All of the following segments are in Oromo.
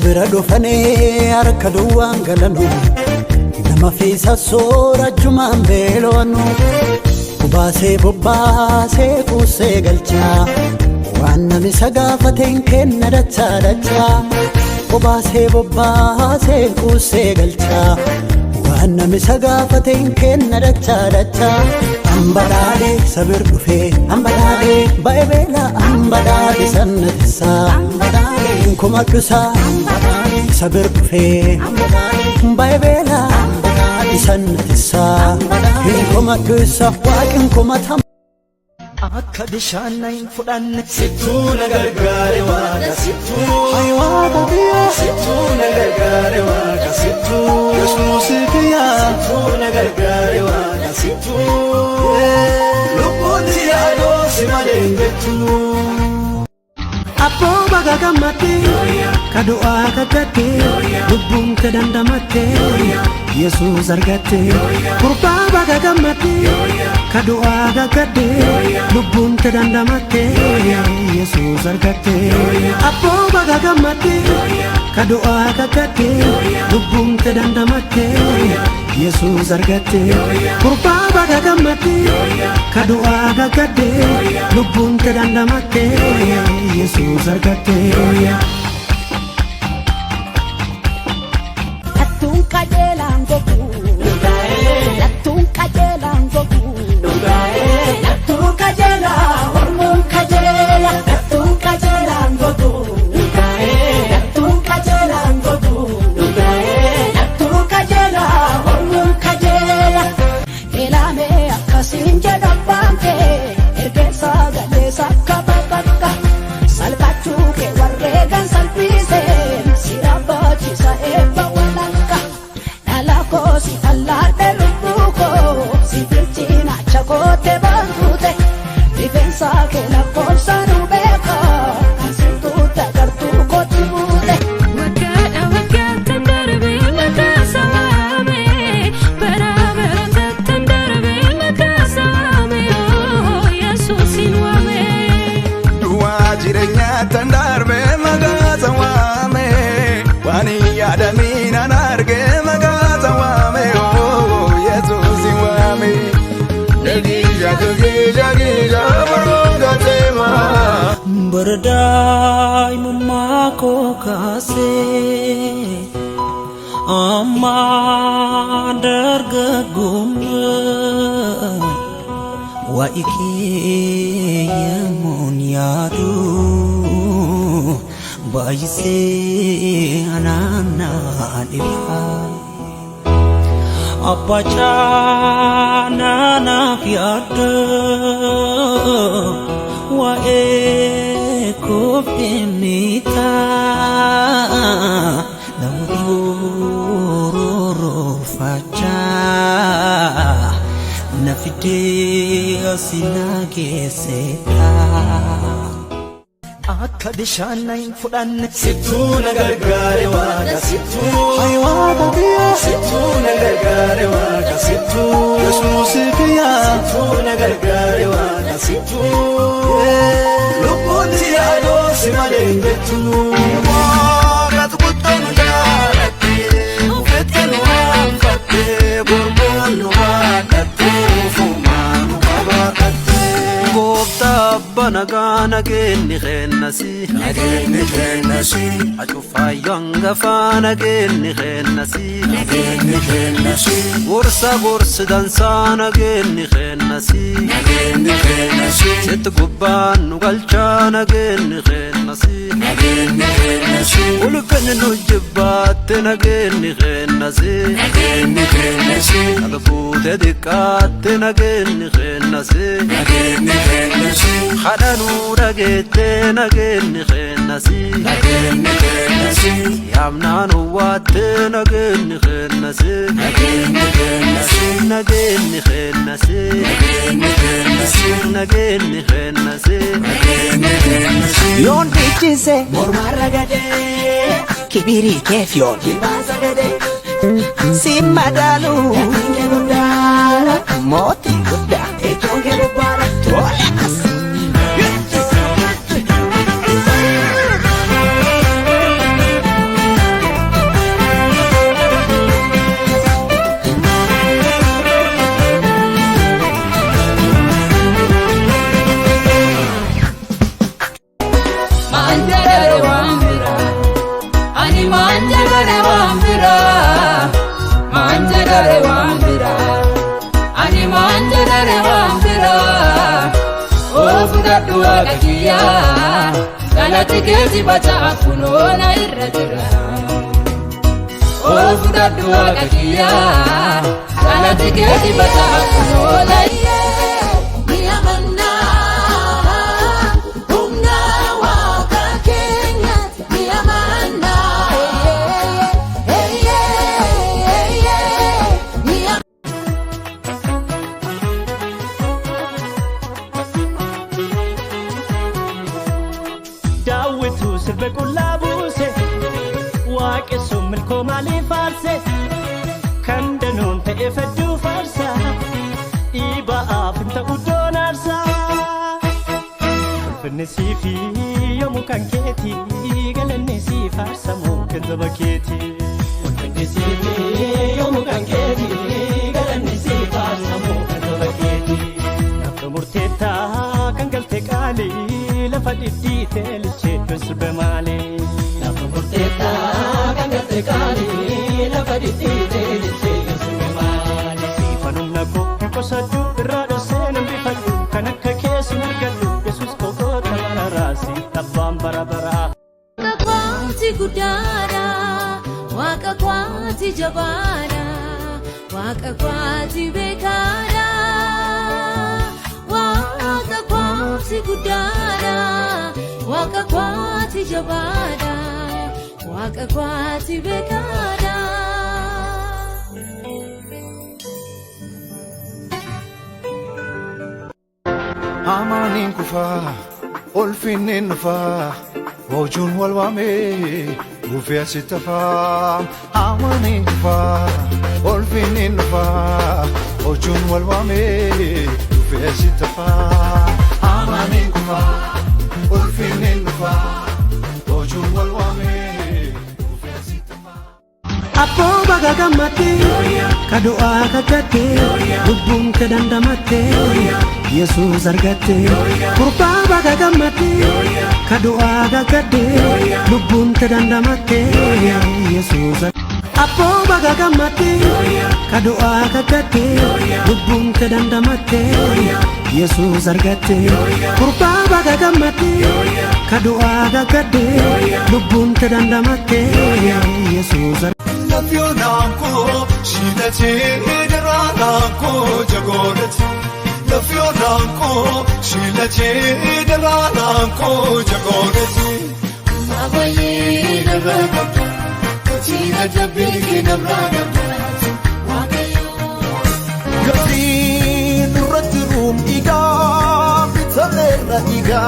Sabira dhufanii harka duwwaan galanu nama fiisa soora jumaan beelonu Kubaasee bobbaasee kuusee galchaa waan nami sagaafateen kenna dachaa dachaa Kubaasee bobbaasee kuusee galchaa waan nami sagaafateen kenna dachaa dachaa Ambadaadee sabir dhufee ambadaadee ba'e beela ambadaadee sannatisaa Ambadaadee kuma dhusaa ambadaadee sabir dhufee ambadaadee ba'e beela ambadaadee sannatisaa Kuma dhusaa waaqin kuma tam Akka bishaan na hin fudhanne sittuu na gargaare waaqa sittuu Waaqa biyya sittuu na gargaare waaqa sittuu Yesuus biyya sittuu na gargaare waaqa sittuu Lubbuutti yaadoo si malee hin jettuu Abboo baga gammattee ka du'aa gaggattee lubbuun kee dandamattee Yesuus argattee gurbaa baga gammattee ka du'aa gaggattee lubbuun kee dandamattee Yesuus argattee Abboo baga gammattee ka du'aa gaggattee lubbuun kee dandamattee Yesuus argattee gurbaa baga gammattee ka du'aa gaggattee lubbuun kee dandamattee Yesuus argattee Lattuun qajeelaan gogu Lattuun qajeelaan gogu Lattuun qajeelaa hormuun qajeela Lattuun qajeelaan gogu Lattuun qajeelaan gogu Lattuun qajeelaa hormuun qajeela Ilaamee akkasiin jedha baantee ergeessaa galeessa akka babakka Salphachuu kee warreegan salphisee sira baachisa eebba walanka Dhala koo si allaadhe lubbuu koo si bilchina chakoote baatute Rifeensa kee lakkoofsa nu beeka kan sintuuta gartuu kooti buute Waggaadha waggaattan darbee maqaa sawaame Baraa baratattan darbee maqaa sawaame Yesuusin waame Du'aa jireenyaattan darbee maqaa sawaame Waan hin yaadamiin an argee maqaa sawaame Yesuusin waame Nagiija nagiija nagiija barruun gateema Bardaay mummaa koo kaasee Amma dargaggummaa Waa'ee kee yemmuun yaadu baay'isee anaanaa dhibaa Abbaa naanaaf yaadda waa'ee koof dhimmitaa nama roorroofachaa na fidee asinaa geesseedhaa Akka bishaan na hin fudhanne sittuu na gargaare waaqa sittuu Waaqa biyya sittuu na gargaare waaqa sittuu Yesuus biyya sittuu na gargaare waaqa sittuu Lubbuutti yaadoo si malee hin jettuu Waaqatu guddoo nu jaalattee ufettee nu waanfattee borboon nu waaqattee ufumaa nu qabaaqattee Gooftaa banagaa nageenni keennasi Nageenni keennasi Acuufaayyo hangafaa nageenni keennasi Nageenni keennasi Gorsa dansaa nageenni keennasi Nageenni keennasi Sitti gubbaan nu galchaa nageenni keennasi Nageenni keennasi Ulfinni nu jibbaatte nageenni keennasi Nageenni keennasi Laga fuutee xiqqaatte nageenni keennasi Nageenni keennasi Hadha nu dhageette nageenni keennasi Nageenni keennasi Yaamnaan uwwaatte nageenni keennasi Nageenni keennasi nageenni keennasi Nageenni keennasi nageenni keennasi Nageenni keennasi Yoon dhiichise Mormarra gadee kibirii keef yoon Baasa gadee si madaalu Kee guddaara mootii guddaa Eechoon kee gubbaara Tolaas fudhadhu waaqa kiyyaa galati keeti bacaa kunoona irra jira fudhadhu waaqa kiyyaa galati keeti bacaa kunoona Bekulabuse waqe sumil komali farse kandanon te efedu farsa iba afinta udonarsa fnesi fi yomu kanketi galanesi farsa mo kenzabaketi fnesi fi yomu kanketi galanesi farsa mo kenzabaketi nafmurteta kangalte kali lafadidi telche bemale la porteta cangate cali la faditi telche bemale si fanunna ko sadu rado senam bifadu kanakka kesu nagadu yesus ko tamarasi tabam barabara kwati gudara waka kwati jabara waka kwati bekara waka kwati gudara waka kwati jabada waka kwati bekara amanin kufa olfinin nufa wajun walwame gufya sitafa amanin kufa olfinin nufa wajun walwame gufya sitafa amanin kufa olfinin nufa wajun walwame gufya sitafa Apo baga gamate kadoa kakate lubbuun kadandamate Yesus argate kurba baga gamate kadoa kakate lubbuun kadandamate Yesus Apo baga gamate kadoa kakate lubbuun kadandamate Yesus argate kurba baga gamate kadoa kakate lubbuun kadandamate Yesus Lafyonanko shilate darananko jagoret Lafyonanko shilate darananko jagoret Abaye daranam Kachira jabiki namranam Gafin raturum iga Bitamerra iga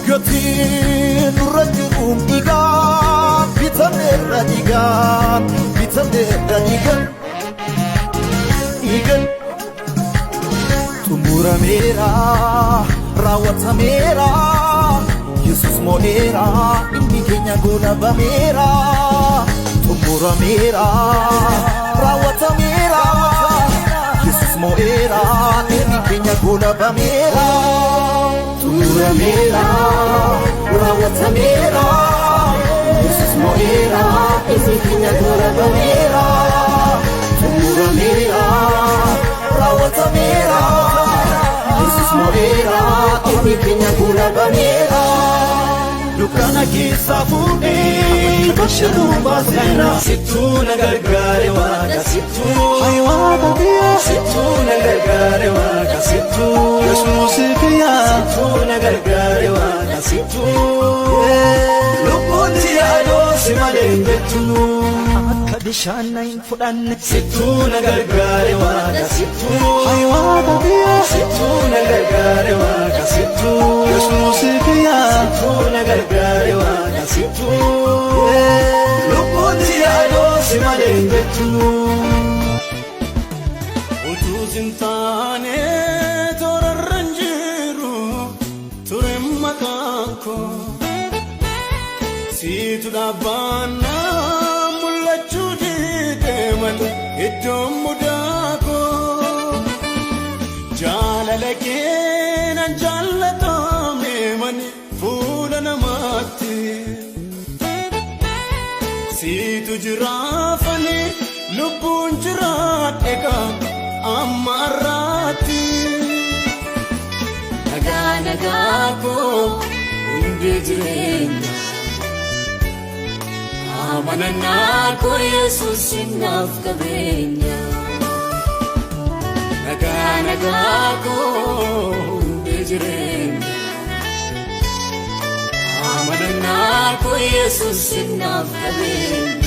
Gatin rajum iga bitamerra igan tumura mera rawata mera Yesus moera inni kenya gola bamera tumura mera rawata mera Yesus moera inni kenya gola bamera tumura mera rawata mera Yesus moera inni kenya gola bamera tumura mera rawata mera Yesus moera inni kenya gola bamera Dukana kisa fude basharu basena situ nagargare waga situ hay waga dia situ nagargare waga situ Yesus kiya situ nagargare waga situ lubuti ado simale betu akadishana infudan situ nagargare waga situ hay waga dia situ nagargare waga situ Yesus kiya situ nagargare waga situ lubuti ado simale betu Utuzintane torarranjiru turemmakanko Situ dabana mullachu deman iddom mudako Jalalake nan jalatame man fuula namatti Situ jirafani lubbuun jiraadheka ammarraatti nagaako hundi jireenya amananaako Yesuus naaf qabeenya nagaako hundi jireenya amananaako Yesuus naaf qabeenya